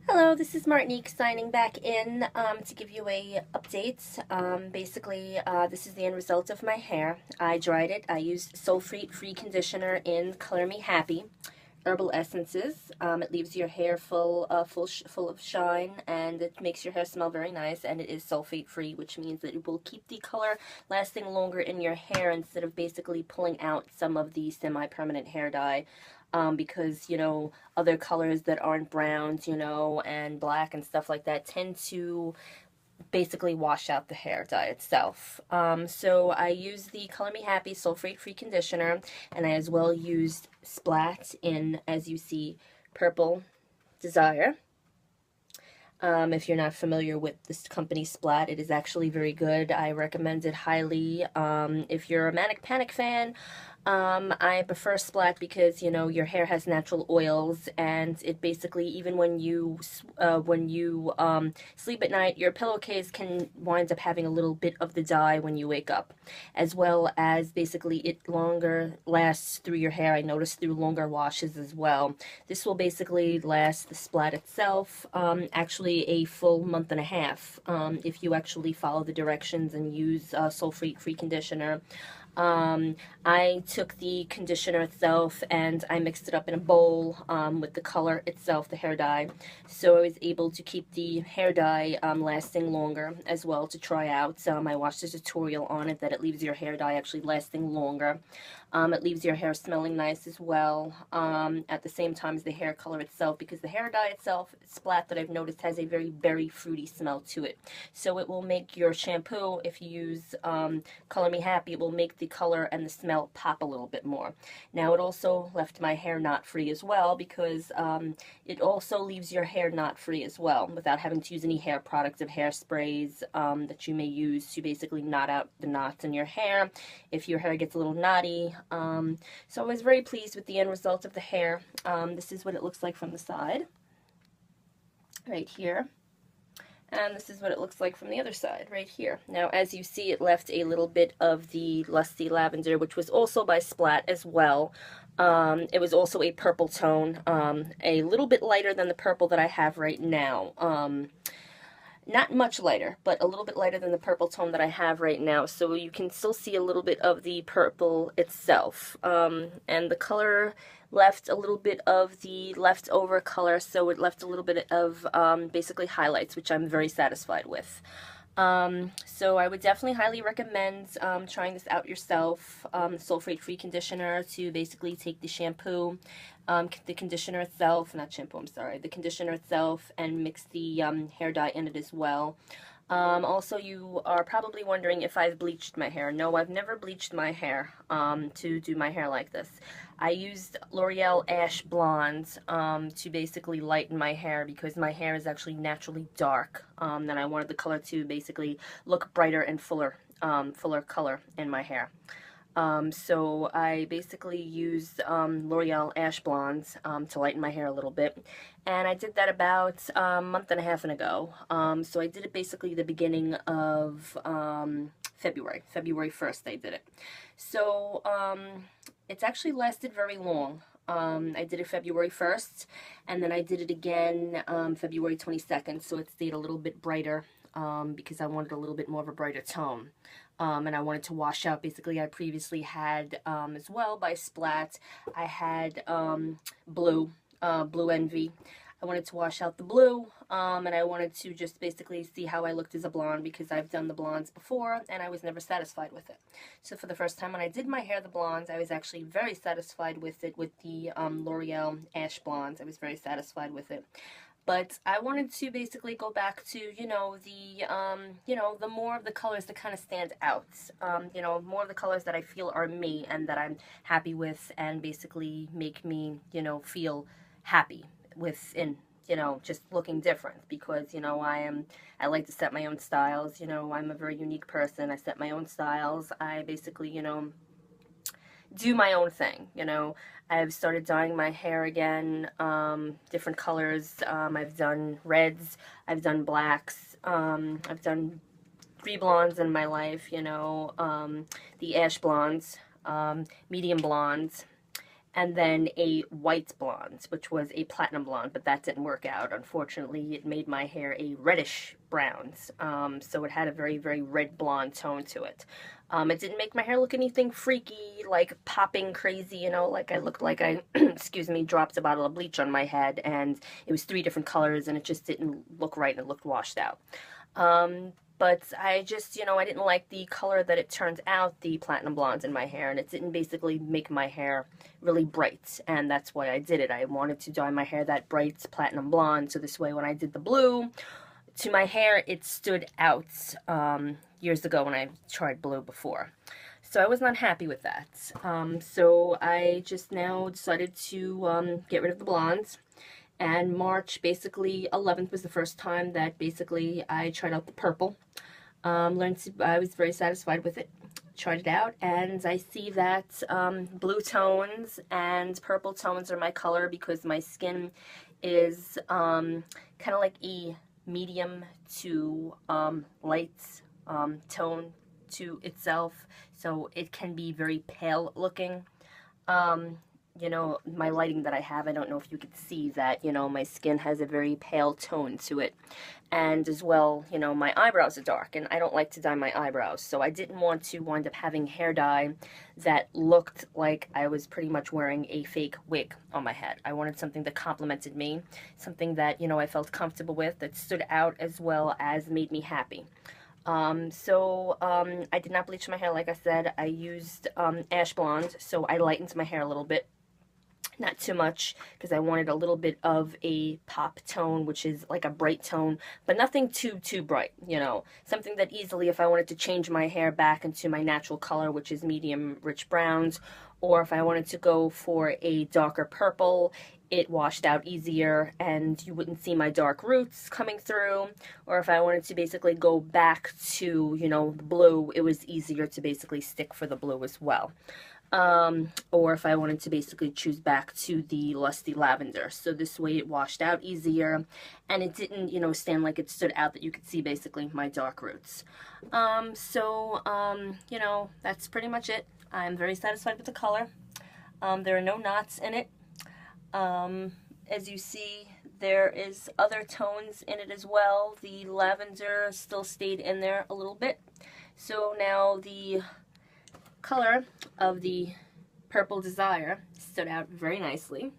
Hello, this is Martinique signing back in to give you a update. This is the end result of my hair. I dried it. I used sulfate-free conditioner in Color Me Happy herbal essences. It leaves your hair full of shine, and it makes your hair smell very nice. And it is sulfate-free, which means that it will keep the color lasting longer in your hair instead of basically pulling out some of the semi-permanent hair dye. Because, other colors that aren't browns, and black and stuff like that tend to basically wash out the hair dye itself. So I used the Color Me Happy sulfate-free conditioner, and I as well used Splat in, as you see, Purple Desire. If you're not familiar with this company Splat, it is actually very good. I recommend it highly. If you're a Manic Panic fan, I prefer Splat because, your hair has natural oils, and it basically, even when you sleep at night, your pillowcase can wind up having a little bit of the dye when you wake up, as well as basically it longer lasts through your hair. I noticed through longer washes as well. This will basically last the Splat itself, actually a full month and a half, if you actually follow the directions and use sulfate-free conditioner. I took the conditioner itself and I mixed it up in a bowl with the color itself, the hair dye. So I was able to keep the hair dye lasting longer as well to try out. I watched a tutorial on it that it leaves your hair dye actually lasting longer. It leaves your hair smelling nice as well at the same time as the hair color itself, because the hair dye itself, Splat, that I've noticed has a very berry fruity smell to it. So it will make your shampoo, if you use Color Me Happy, it will make the color and the smell pop a little bit more. Now it also left my hair knot free as well, because it also leaves your hair knot free as well without having to use any hair products of hairsprays that you may use to basically knot out the knots in your hair if your hair gets a little knotty. So I was very pleased with the end result of the hair. This is what it looks like from the side, right here. And this is what it looks like from the other side, right here. Now, as you see, it left a little bit of the Lusty Lavender, which was also by Splat as well. It was also a purple tone, a little bit lighter than the purple that I have right now. Not much lighter, but a little bit lighter than the purple tone that I have right now. So you can still see a little bit of the purple itself. And the color left a little bit of the leftover color, so it left a little bit of basically highlights, which I'm very satisfied with. So I would definitely highly recommend trying this out yourself. Sulfate-free conditioner to basically take the shampoo, the conditioner itself, not shampoo, I'm sorry, the conditioner itself, and mix the hair dye in it as well. Also, you are probably wondering if I've bleached my hair. No, I've never bleached my hair to do my hair like this. I used L'Oreal Ash Blonde to basically lighten my hair, because my hair is actually naturally dark, and I wanted the color to basically look brighter and fuller color in my hair. So I basically used L'Oreal Ash Blonde to lighten my hair a little bit, and I did that about a month and a half ago. So I did it basically the beginning of February 1st I did it. So it's actually lasted very long. I did it February 1st, and then I did it again February 22nd, so it stayed a little bit brighter because I wanted a little bit more of a brighter tone. And I wanted to wash out, basically I previously had as well by Splat, I had Blue Envy. I wanted to wash out the blue, and I wanted to just basically see how I looked as a blonde, because I've done the blondes before and I was never satisfied with it. So for the first time when I did my hair the blondes, I was actually very satisfied with it, with the L'Oreal Ash Blondes. I was very satisfied with it. But I wanted to basically go back to, the more of the colors that kind of stand out. More of the colors that I feel are me and that I'm happy with, and basically make me, feel happy within, just looking different, because, I like to set my own styles. I'm a very unique person. I set my own styles. I basically, do my own thing. I've started dyeing my hair again, different colors. I've done reds, I've done blacks, I've done 3 blondes in my life, the ash blondes, medium blondes, and then a white blonde, which was a platinum blonde, but that didn't work out. Unfortunately, it made my hair a reddish brown, so it had a very, very red blonde tone to it. It didn't make my hair look anything freaky, like popping crazy, you know, like I looked like I, excuse me, dropped a bottle of bleach on my head, and it was 3 different colors, and it just didn't look right, and it looked washed out. But I just, you know, I didn't like the color that it turned out, the platinum blonde in my hair, and it didn't basically make my hair really bright, and that's why I did it. I wanted to dye my hair that bright platinum blonde, so this way when I did the blue to my hair, it stood out years ago when I tried blue before. So I was not happy with that. So I just now decided to get rid of the blondes. And March, basically, 11th was the first time that basically I tried out the purple. I was very satisfied with it. Tried it out, and I see that blue tones and purple tones are my color because my skin is kind of like a medium to light tone to itself, so it can be very pale looking. You know, my lighting that I have, I don't know if you could see that, you know, my skin has a very pale tone to it. And as well, you know, my eyebrows are dark, and I don't like to dye my eyebrows, so I didn't want to wind up having hair dye that looked like I was pretty much wearing a fake wig on my head. I wanted something that complimented me, something that, you know, I felt comfortable with, that stood out as well as made me happy. I did not bleach my hair, like I said. I used ash blonde, so I lightened my hair a little bit. Not too much, because I wanted a little bit of a pop tone, which is like a bright tone, but nothing too bright, you know. Something that easily, if I wanted to change my hair back into my natural color, which is medium rich browns, or if I wanted to go for a darker purple, it washed out easier and you wouldn't see my dark roots coming through. Or if I wanted to basically go back to, you know, the blue, it was easier to basically stick for the blue as well. Or if I wanted to basically choose back to the Lusty Lavender. So this way it washed out easier, and it didn't, you know, stand like it stood out that you could see basically my dark roots. You know, that's pretty much it. I'm very satisfied with the color. There are no knots in it. As you see, there is other tones in it as well. The lavender still stayed in there a little bit. So now the color of the Purple Desire stood out very nicely.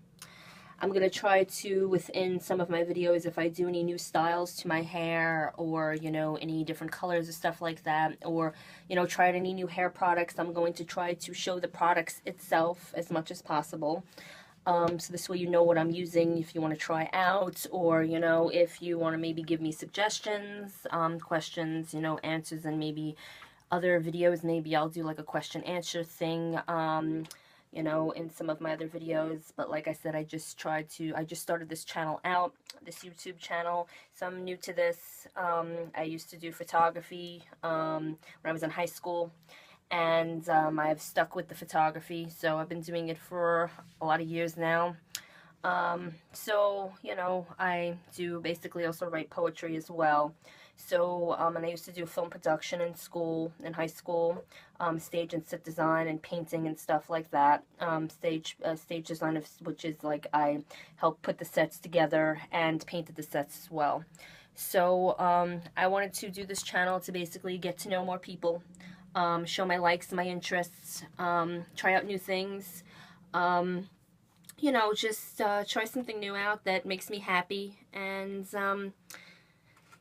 I'm going to try to, within some of my videos, if I do any new styles to my hair, or, you know, any different colors and stuff like that, or, you know, try out any new hair products, I'm going to try to show the products itself as much as possible. So this way you know what I'm using if you want to try out, or, you know, if you want to maybe give me suggestions, questions, you know, answers, and maybe other videos, maybe I'll do like a question answer thing, you know, in some of my other videos. But like I said, I just started this channel out, this YouTube channel, so I'm new to this. I used to do photography when I was in high school, and I've stuck with the photography, so I've been doing it for a lot of years now. So, you know, I do basically also write poetry as well. So, and I used to do film production in school, in high school, stage and set design and painting and stuff like that. Stage design, which is like I helped put the sets together and painted the sets as well. So, I wanted to do this channel to basically get to know more people, show my likes, my interests, try out new things, you know, just try something new out that makes me happy, and,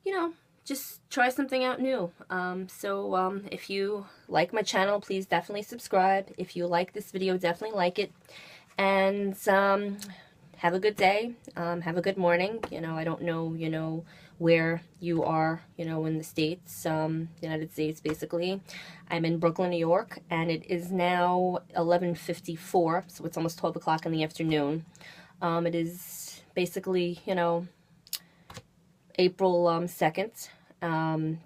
you know, just try something out new. If you like my channel, please definitely subscribe. If you like this video, definitely like it. And have a good day. Have a good morning. You know, I don't know, you know, where you are, you know, in the States, United States, basically. I'm in Brooklyn, New York, and it is now 11:54, so it's almost 12 o'clock in the afternoon. It is basically, you know, April 2nd.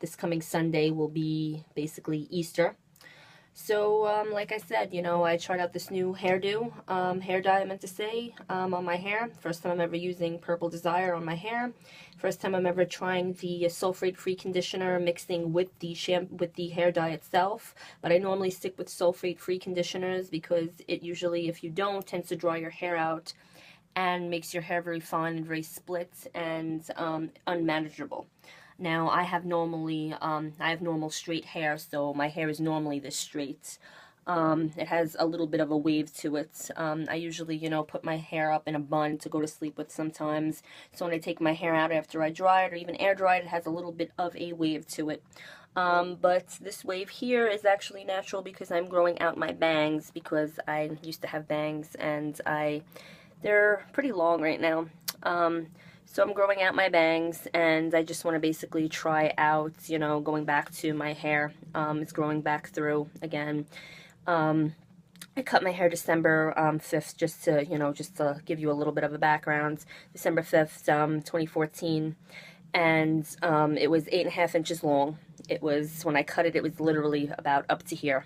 This coming Sunday will be basically Easter. So, like I said, you know, I tried out this new hair dye, I meant to say, on my hair. First time I'm ever using Purple Desire on my hair. First time I'm ever trying the sulfate-free conditioner mixing with the hair dye itself. But I normally stick with sulfate-free conditioners because it usually, if you don't, tends to dry your hair out and makes your hair very fine and very split and unmanageable. Now, I have normal straight hair, so my hair is normally this straight. It has a little bit of a wave to it. I usually, you know, put my hair up in a bun to go to sleep with sometimes. So when I take my hair out after I dry it or even air dry it, it has a little bit of a wave to it. But this wave here is actually natural because I'm growing out my bangs because I used to have bangs and they're pretty long right now. So I'm growing out my bangs, and I just want to basically try out, you know, going back to my hair. It's growing back through again. I cut my hair December 5th, just to, you know, just to give you a little bit of a background. December 5th, 2014, and it was 8.5 inches long. It was, when I cut it, it was literally about up to here.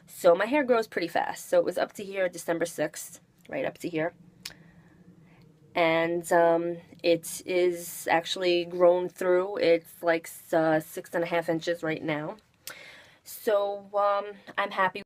So my hair grows pretty fast. So it was up to here December 6th, right up to here. And it is actually grown through. It's like 6.5 inches right now. So I'm happy